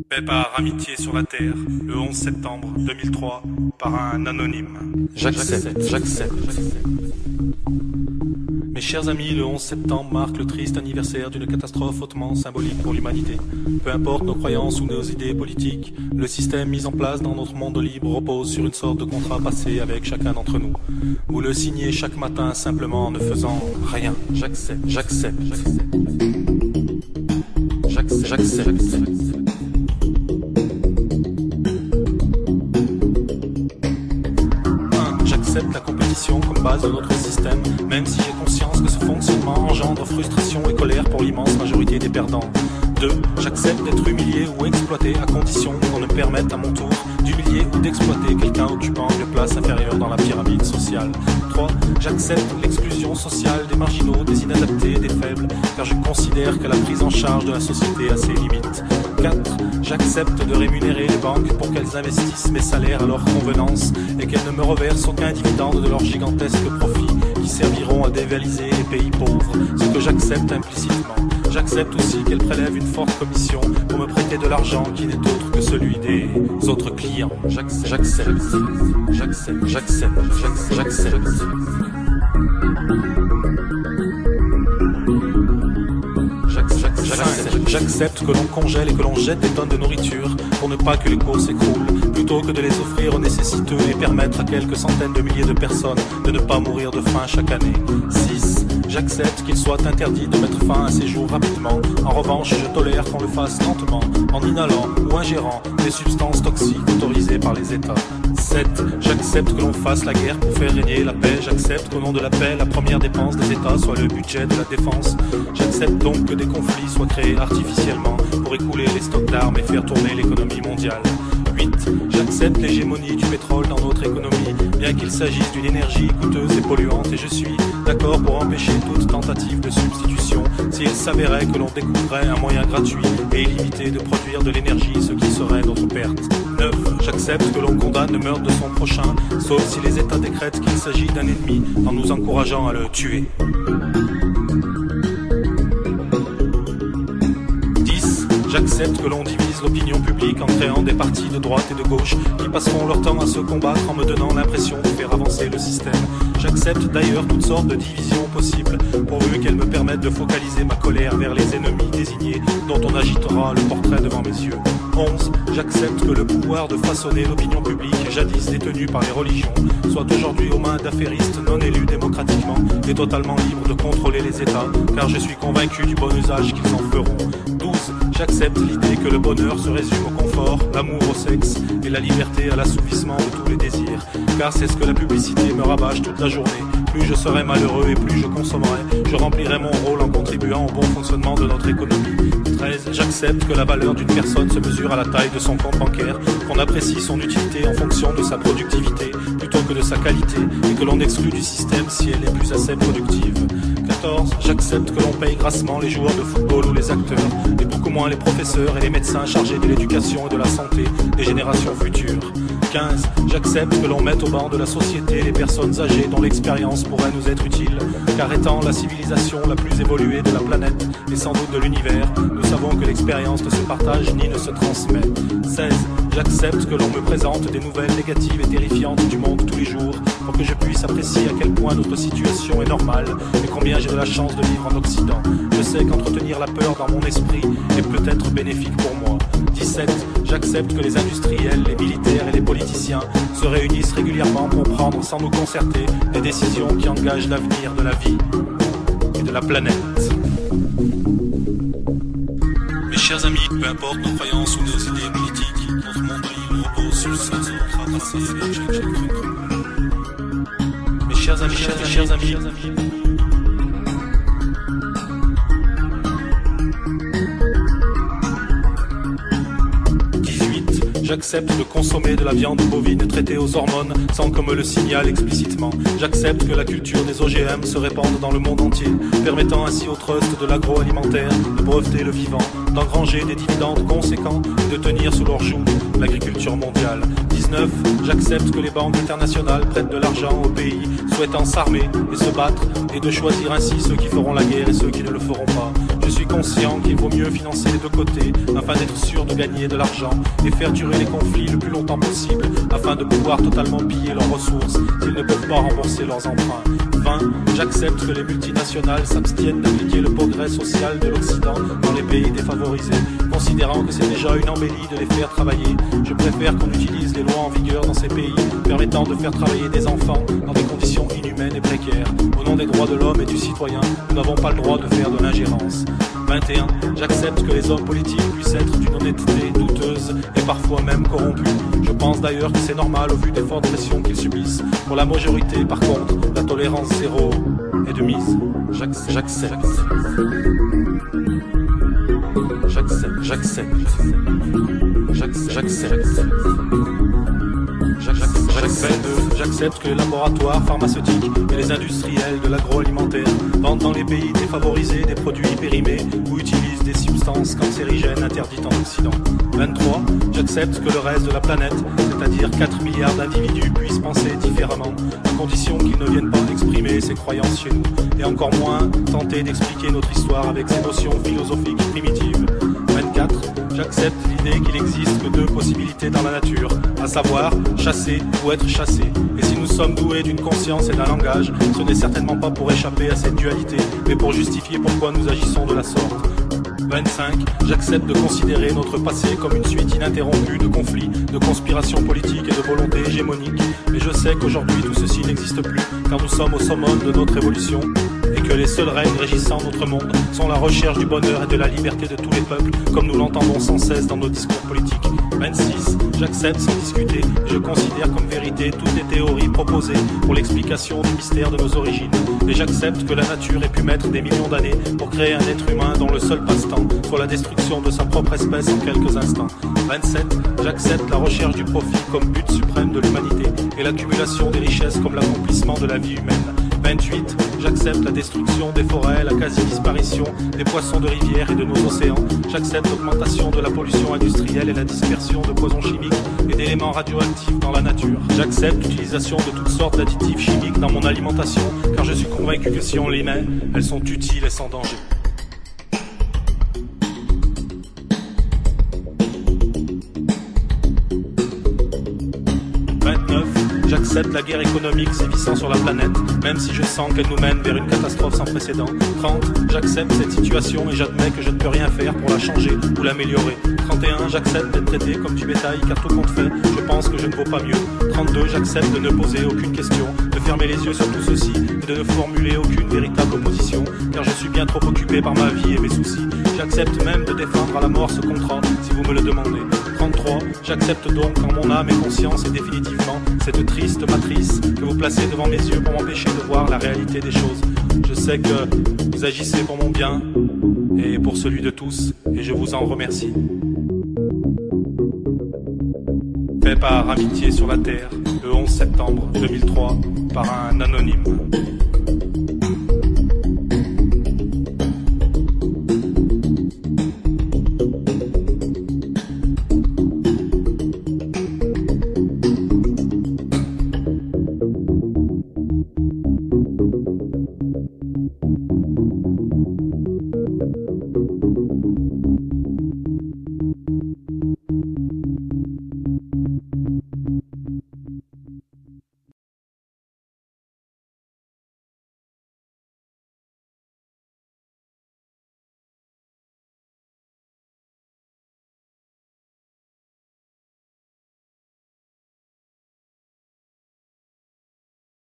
Paix par amitié sur la terre, le 11 septembre 2003, par un anonyme. J'accepte. Mes chers amis, le 11 septembre marque le triste anniversaire d'une catastrophe hautement symbolique pour l'humanité. Peu importe nos croyances ou nos idées politiques, le système mis en place dans notre monde libre repose sur une sorte de contrat passé avec chacun d'entre nous. Vous le signez chaque matin simplement en ne faisant rien. J'accepte. J'accepte la compétition comme base de notre système, même si j'ai conscience que ce fonctionnement engendre frustration et colère pour l'immense majorité des perdants. 2. J'accepte d'être humilié ou exploité à condition qu'on me permette à mon tour d'humilier ou d'exploiter quelqu'un occupant une place inférieure dans la pyramide sociale. 3. J'accepte l'exclusion sociale des marginaux, des inadaptés et des faibles, car je considère que la prise en charge de la société a ses limites. 4. J'accepte de rémunérer les banques pour qu'elles investissent mes salaires à leur convenance et qu'elles ne me reversent aucun dividende de leurs gigantesques profits qui serviront à dévaliser les pays pauvres, ce que j'accepte implicitement. J'accepte aussi qu'elles prélèvent une forte commission pour me prêter de l'argent qui n'est autre que celui des autres clients. J'accepte. J'accepte que l'on congèle et que l'on jette des tonnes de nourriture pour ne pas que les cours s'écroulent, plutôt que de les offrir aux nécessiteux et permettre à quelques centaines de milliers de personnes de ne pas mourir de faim chaque année. 6. J'accepte qu'il soit interdit de mettre fin à ces jours rapidement. En revanche, je tolère qu'on le fasse lentement, en inhalant ou ingérant des substances toxiques autorisées par les États. 7. J'accepte que l'on fasse la guerre pour faire régner la paix. J'accepte qu'au nom de la paix, la première dépense des États soit le budget de la défense. J'accepte donc que des conflits soient créés artificiellement pour écouler les stocks d'armes et faire tourner l'économie mondiale. 8. J'accepte l'hégémonie du pétrole dans notre économie, bien qu'il s'agisse d'une énergie coûteuse et polluante, et je suis d'accord pour empêcher toute tentative de substitution s'il s'avérait que l'on découvrait un moyen gratuit et illimité de produire de l'énergie, ce qui serait notre perte. 9. J'accepte que l'on condamne le meurtre de son prochain, sauf si les États décrètent qu'il s'agit d'un ennemi, en nous encourageant à le tuer. 10. J'accepte que l'on divise l'opinion publique en créant des partis de droite et de gauche qui passeront leur temps à se combattre en me donnant l'impression de faire avancer le système. J'accepte d'ailleurs toutes sortes de divisions possibles, pourvu qu'elles me permettent de focaliser ma colère vers les ennemis désignés dont on agitera le portrait devant mes yeux. 11. J'accepte que le pouvoir de façonner l'opinion publique, jadis détenue par les religions, soit aujourd'hui aux mains d'affairistes non élus démocratiquement et totalement libres de contrôler les États, car je suis convaincu du bon usage qu'ils en feront. 12. J'accepte l'idée que le bonheur se résume au confort, l'amour au sexe et la liberté à l'assouvissement de tous les désirs, car c'est ce que la publicité me rabâche toute la journée. Plus je serai malheureux et plus je consommerai, je remplirai mon rôle en contribuant au bon fonctionnement de notre économie. 13. J'accepte que la valeur d'une personne se mesure à la taille de son compte bancaire, qu'on apprécie son utilité en fonction de sa productivité plutôt que de sa qualité, et que l'on exclut du système si elle n'est plus assez productive. 14. J'accepte que l'on paye grassement les joueurs de football ou les acteurs, et beaucoup moins les professeurs et les médecins chargés de l'éducation et de la santé des générations futures. 15. J'accepte que l'on mette au banc de la société les personnes âgées dont l'expérience pourrait nous être utile, car étant la civilisation la plus évoluée de la planète et sans doute de l'univers, nous savons que l'expérience ne se partage ni ne se transmet. 16. J'accepte que l'on me présente des nouvelles négatives et terrifiantes du monde tous les jours pour que je puisse apprécier à quel point notre situation est normale et combien j'ai de la chance de vivre en Occident. Je sais qu'entretenir la peur dans mon esprit est peut-être bénéfique pour moi. 17. J'accepte que les industriels, les militaires et les politiciens se réunissent régulièrement pour prendre sans nous concerter des décisions qui engagent l'avenir de la vie et de la planète. Mes chers amis, peu importe nos croyances ou nos idées politiques, notre monde libre repose sur le sens de notre tracé avec chaque truc. Mes chers amis, j'accepte de consommer de la viande bovine traitée aux hormones sans qu'on me le signale explicitement. J'accepte que la culture des OGM se répande dans le monde entier, permettant ainsi au trust de l'agroalimentaire de breveter le vivant, d'engranger des dividendes conséquents et de tenir sous leur joug l'agriculture mondiale. 19. J'accepte que les banques internationales prêtent de l'argent aux pays souhaitant s'armer et se battre et de choisir ainsi ceux qui feront la guerre et ceux qui ne le feront pas. Je suis conscient qu'il vaut mieux financer les deux côtés afin d'être sûr de gagner de l'argent et faire durer les conflits le plus longtemps possible afin de pouvoir totalement piller leurs ressources s'ils ne peuvent pas rembourser leurs emprunts. 20. J'accepte que les multinationales s'abstiennent d'appliquer le progrès social de l'Occident dans les pays défavorisés, considérant que c'est déjà une embellie de les faire travailler. Je préfère qu'on utilise les lois en vigueur dans ces pays permettant de faire travailler des enfants dans des conditions inhumaines et précaires. Au nom des droits de l'homme et du citoyen, nous n'avons pas le droit de faire de l'ingérence. 21. J'accepte que les hommes politiques puissent être d'une honnêteté douteuse et parfois même corrompus. Je pense d'ailleurs que c'est normal au vu des fortes pressions qu'ils subissent. Pour la majorité, par contre, la tolérance zéro est de mise. J'accepte. J'accepte que les laboratoires pharmaceutiques et les industriels de l'agroalimentaire vendent dans les pays défavorisés des produits périmés ou utilisent des substances cancérigènes interdites en Occident. 23. J'accepte que le reste de la planète, c'est-à-dire 4 milliards d'individus, puissent penser différemment, à condition qu'ils ne viennent pas exprimer ses croyances chez nous, et encore moins tenter d'expliquer notre histoire avec ses notions philosophiques primitives. 24. J'accepte l'idée qu'il existe que deux possibilités dans la nature, à savoir chasser ou être chassé. Et si nous sommes doués d'une conscience et d'un langage, ce n'est certainement pas pour échapper à cette dualité, mais pour justifier pourquoi nous agissons de la sorte. 25. J'accepte de considérer notre passé comme une suite ininterrompue de conflits, de conspirations politiques et de volontés hégémoniques. Mais je sais qu'aujourd'hui tout ceci n'existe plus, car nous sommes au summum de notre évolution, et que les seules règles régissant notre monde sont la recherche du bonheur et de la liberté de tous les peuples, comme nous l'entendons sans cesse dans nos discours politiques. 26. J'accepte sans discuter, je considère comme vérité toutes les théories proposées pour l'explication du mystère de nos origines. Et j'accepte que la nature ait pu mettre des millions d'années pour créer un être humain dont le seul passe-temps soit la destruction de sa propre espèce en quelques instants. 27. J'accepte la recherche du profit comme but suprême de l'humanité et l'accumulation des richesses comme l'accomplissement de la vie humaine. 28. J'accepte la destruction des forêts, la quasi-disparition des poissons de rivière et de nos océans. J'accepte l'augmentation de la pollution industrielle et la dispersion de poisons chimiques et d'éléments radioactifs dans la nature. J'accepte l'utilisation de toutes sortes d'additifs chimiques dans mon alimentation, car je suis convaincu que si on les met, elles sont utiles et sans danger. J'accepte la guerre économique sévissant sur la planète, même si je sens qu'elle nous mène vers une catastrophe sans précédent. 30. J'accepte cette situation et j'admets que je ne peux rien faire pour la changer ou l'améliorer. 31. J'accepte d'être traité comme du bétail car tout compte fait, je pense que je ne vaux pas mieux. 32. J'accepte de ne poser aucune question, de fermer les yeux sur tout ceci et de ne formuler aucune véritable opposition, car je suis bien trop occupé par ma vie et mes soucis. J'accepte même de défendre à la mort ce contrat, si vous me le demandez. 33. J'accepte donc en mon âme et conscience et définitivement cette triste matrice que vous placez devant mes yeux pour m'empêcher de voir la réalité des choses. Je sais que vous agissez pour mon bien et pour celui de tous, et je vous en remercie. Fait par Amitié sur la Terre, le 11 septembre 2003, par un anonyme.